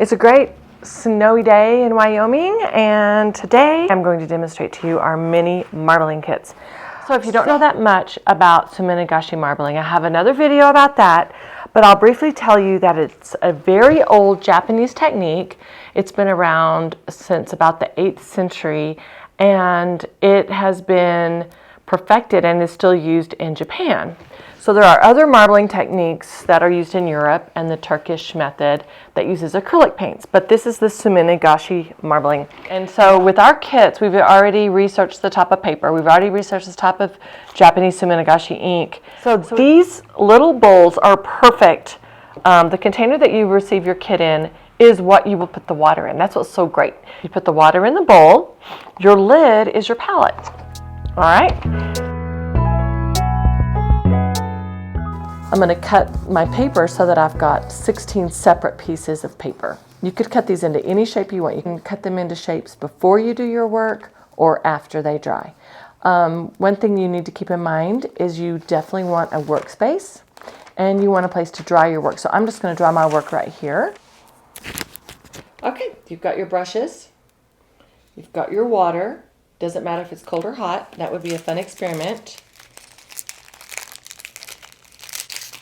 It's a great snowy day in Wyoming, and today I'm going to demonstrate to you our mini marbling kits. So if you don't know that much about Suminagashi Marbling, I have another video about that, but I'll briefly tell you that it's a very old Japanese technique. It's been around since about the 8th century, and it has been perfected and is still used in Japan. So there are other marbling techniques that are used in Europe and the Turkish method that uses acrylic paints, but this is the Suminagashi Marbling. And so with our kits, we've already researched the type of paper, we've already researched the type of Japanese Suminagashi ink. So these little bowls are perfect. The container that you receive your kit in is what you will put the water in. That's what's so great. You put the water in the bowl, your lid is your palette. All right. I'm going to cut my paper so that I've got 16 separate pieces of paper. You could cut these into any shape you want. You can cut them into shapes before you do your work or after they dry. One thing you need to keep in mind is you definitely want a workspace and you want a place to dry your work. So I'm just going to dry my work right here. Okay, you've got your brushes, you've got your water. Doesn't matter if it's cold or hot. That would be a fun experiment.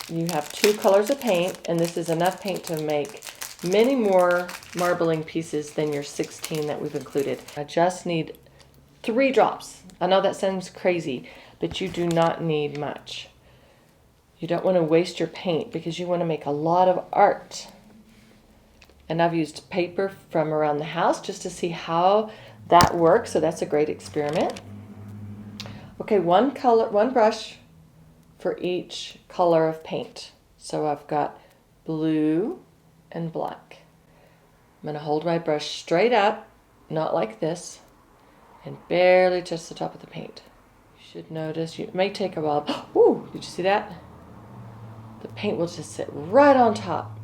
You have 2 colors of paint, and this is enough paint to make many more marbling pieces than your 16 that we've included. I just need 3 drops. I know that sounds crazy, but you do not need much. You don't want to waste your paint because you want to make a lot of art. And I've used paper from around the house just to see how that works, so that's a great experiment. Okay, one brush for each color of paint. So I've got blue and black. I'm going to hold my brush straight up, not like this, and barely touch the top of the paint. You should notice, it may take a while. Ooh, did you see that? The paint will just sit right on top.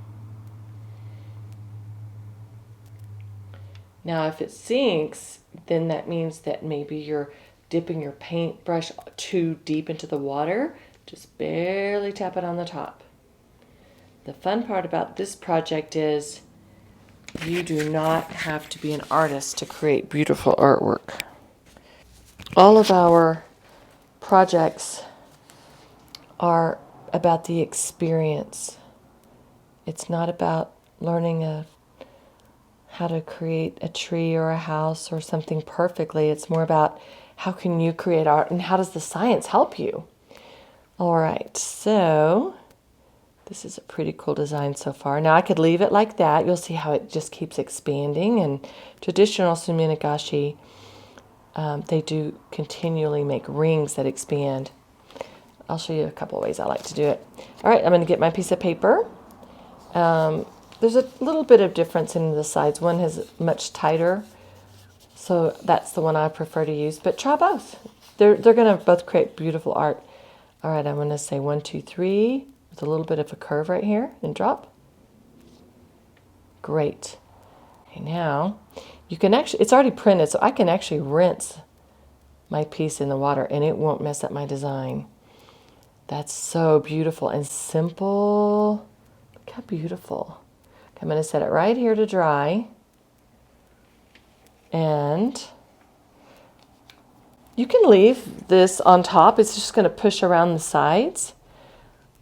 Now if it sinks, then that means that maybe you're dipping your paintbrush too deep into the water. Just barely tap it on the top. The fun part about this project is you do not have to be an artist to create beautiful artwork. All of our projects are about the experience. It's not about learning how to create a tree or a house or something perfectly. It's more about how can you create art and how does the science help you? All right, so this is a pretty cool design so far. Now I could leave it like that. You'll see how it just keeps expanding. And traditional Suminagashi, they do continually make rings that expand. I'll show you a couple of ways I like to do it. All right, I'm going to get my piece of paper. There's a little bit of difference in the sides. One is much tighter, so that's the one I prefer to use. But try both. They're going to both create beautiful art. All right, I'm going to say 1, 2, 3 with a little bit of a curve right here and drop. Great. Okay, now you can actually, it's already printed, so I can actually rinse my piece in the water and it won't mess up my design. That's so beautiful and simple. Look how beautiful. Okay, I'm going to set it right here to dry. And you can leave this on top. It's just going to push around the sides.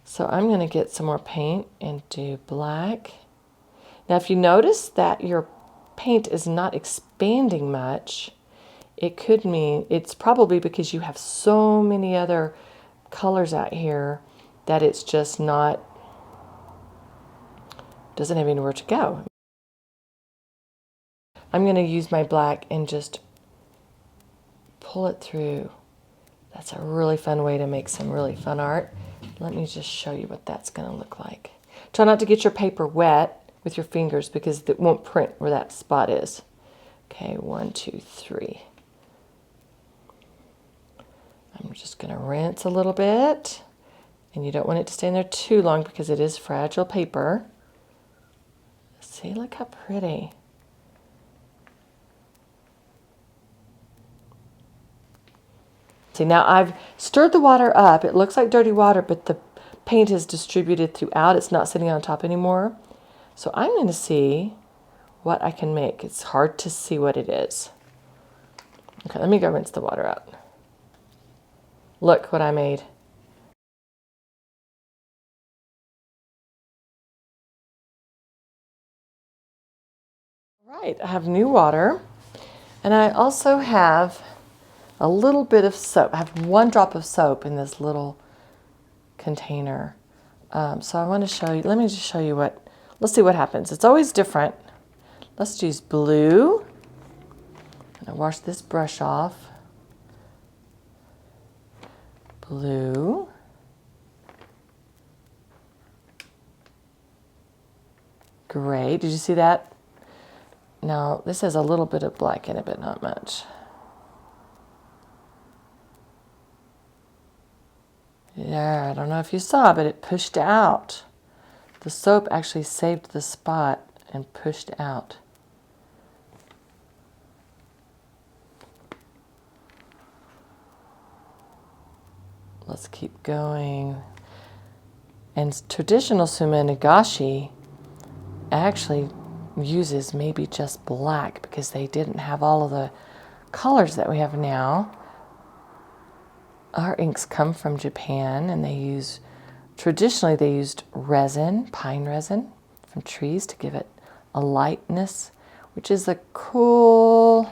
So I'm going to get some more paint and do black. Now if you notice that your paint is not expanding much, it could mean it's probably because you have so many other colors out here that it's just not, doesn't have anywhere to go. I'm going to use my black and just pull it through. That's a really fun way to make some really fun art. Let me just show you what that's going to look like. Try not to get your paper wet with your fingers because it won't print where that spot is. Okay, 1, 2, 3. I'm just going to rinse a little bit. And you don't want it to stay in there too long because it is fragile paper. See, look how pretty. See, now I've stirred the water up. It looks like dirty water, but the paint is distributed throughout. It's not sitting on top anymore. So I'm going to see what I can make. It's hard to see what it is. Okay, let me go rinse the water out. Look what I made. All right, I have new water, and I also have a little bit of soap. I have 1 drop of soap in this little container. So I want to show you, let me just show you let's see what happens. It's always different. Let's use blue. I'm going to wash this brush off. Blue. Gray. Did you see that? Now, this has a little bit of black in it, but not much. Yeah, I don't know if you saw, but it pushed out. The soap actually saved the spot and pushed out. Let's keep going. And traditional Suminagashi actually uses maybe just black because they didn't have all of the colors that we have now. Our inks come from Japan, and traditionally they used resin, pine resin from trees to give it a lightness, which is a cool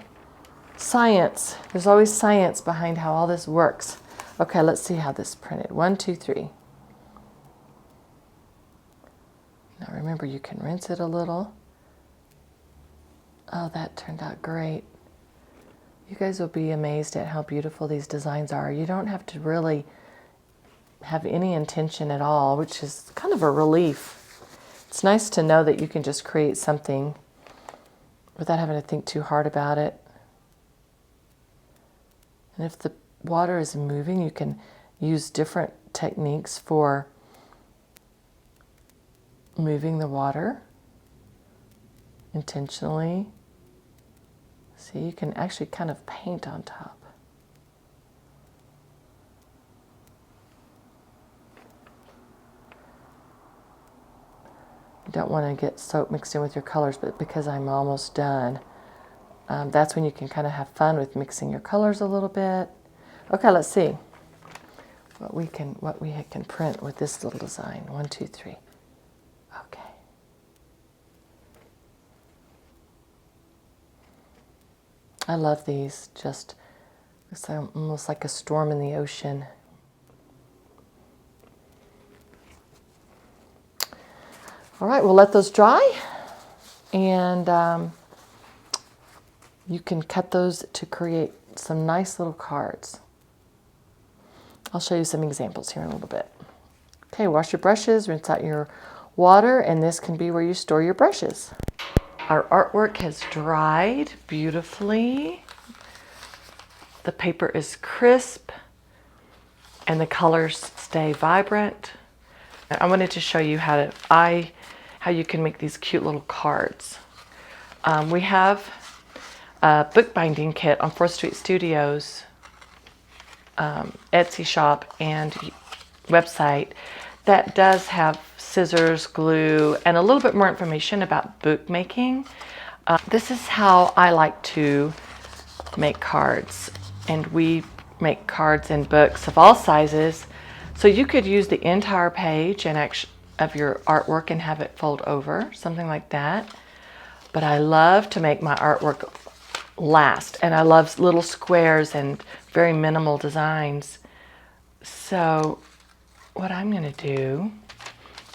science. There's always science behind how all this works. Okay, let's see how this printed. 1, 2, 3. Now remember, you can rinse it a little. Oh, that turned out great. You guys will be amazed at how beautiful these designs are. You don't have to really have any intention at all, which is kind of a relief. It's nice to know that you can just create something without having to think too hard about it. And if the water is moving, you can use different techniques for moving the water intentionally. See, you can actually kind of paint on top. You don't want to get soap mixed in with your colors, but because I'm almost done, that's when you can kind of have fun with mixing your colors a little bit. Okay, let's see what we can print with this little design. 1, 2, 3. Okay. I love these. Just it's almost like a storm in the ocean. All right, we'll let those dry, and you can cut those to create some nice little cards. I'll show you some examples here in a little bit. Okay, wash your brushes, rinse out your water, and this can be where you store your brushes. Our artwork has dried beautifully. The paper is crisp, and the colors stay vibrant. I wanted to show you how you can make these cute little cards. We have a bookbinding kit on 4th Street Studios Etsy shop and website that does have scissors, glue, and a little bit more information about bookmaking. This is how I like to make cards, and we make cards and books of all sizes. So you could use the entire page and of your artwork and have it fold over, something like that. But I love to make my artwork last, and I love little squares and very minimal designs. So what I'm going to do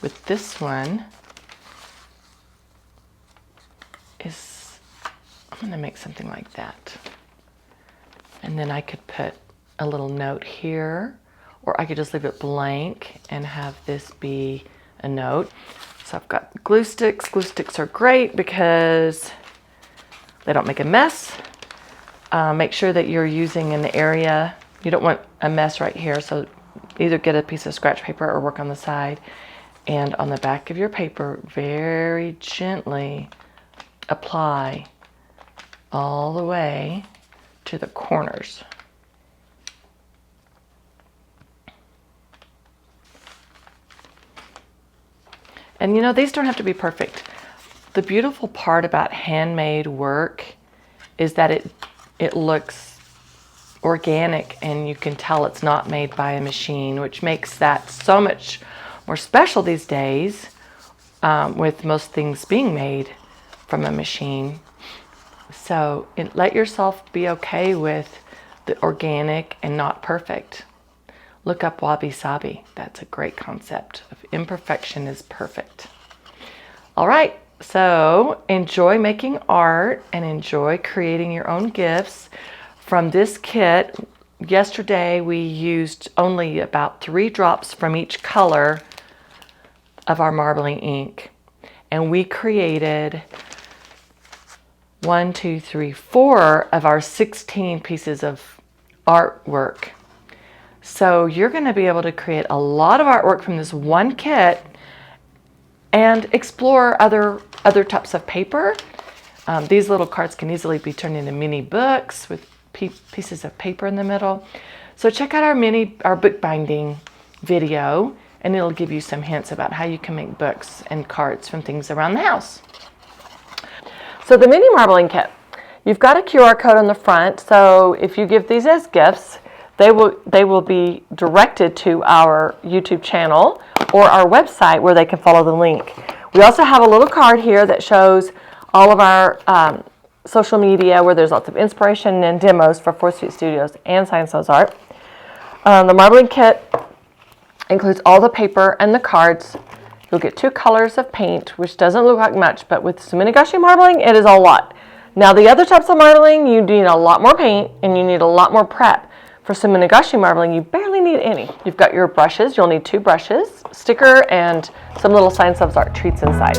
with this one is I'm going to make something like that. And then I could put a little note here, or I could just leave it blank and have this be a note. So I've got glue sticks. Glue sticks are great because they don't make a mess. Make sure that you're using an area. You don't want a mess right here, so either get a piece of scratch paper or work on the side. And on the back of your paper, very gently apply all the way to the corners. And you know, these don't have to be perfect. The beautiful part about handmade work is that it looks organic, and you can tell it's not made by a machine, which makes that so much more special these days, with most things being made from a machine. So let yourself be okay with the organic and not perfect. Look up wabi sabi. That's a great concept of imperfection is perfect. All right, so enjoy making art and enjoy creating your own gifts. From this kit, yesterday we used only about 3 drops from each color of our marbling ink, and we created 1, 2, 3, 4 of our 16 pieces of artwork. So you're going to be able to create a lot of artwork from this one kit and explore other types of paper. These little cards can easily be turned into mini books with pieces of paper in the middle. So check out our bookbinding video, and it'll give you some hints about how you can make books and cards from things around the house. So the mini marbling kit, you've got a QR code on the front, so if you give these as gifts, they will be directed to our YouTube channel or our website where they can follow the link. We also have a little card here that shows all of our social media, where there's lots of inspiration and demos for 4th Street Studios and Science.Loves.Art. The marbling kit includes all the paper and the cards. You'll get 2 colors of paint, which doesn't look like much, but with Suminagashi marbling, it is a lot. Now, the other types of marbling, you need a lot more paint and you need a lot more prep. For Suminagashi marbling, you barely need any. You've got your brushes. You'll need 2 brushes, sticker, and some little Science.Loves.Art treats inside.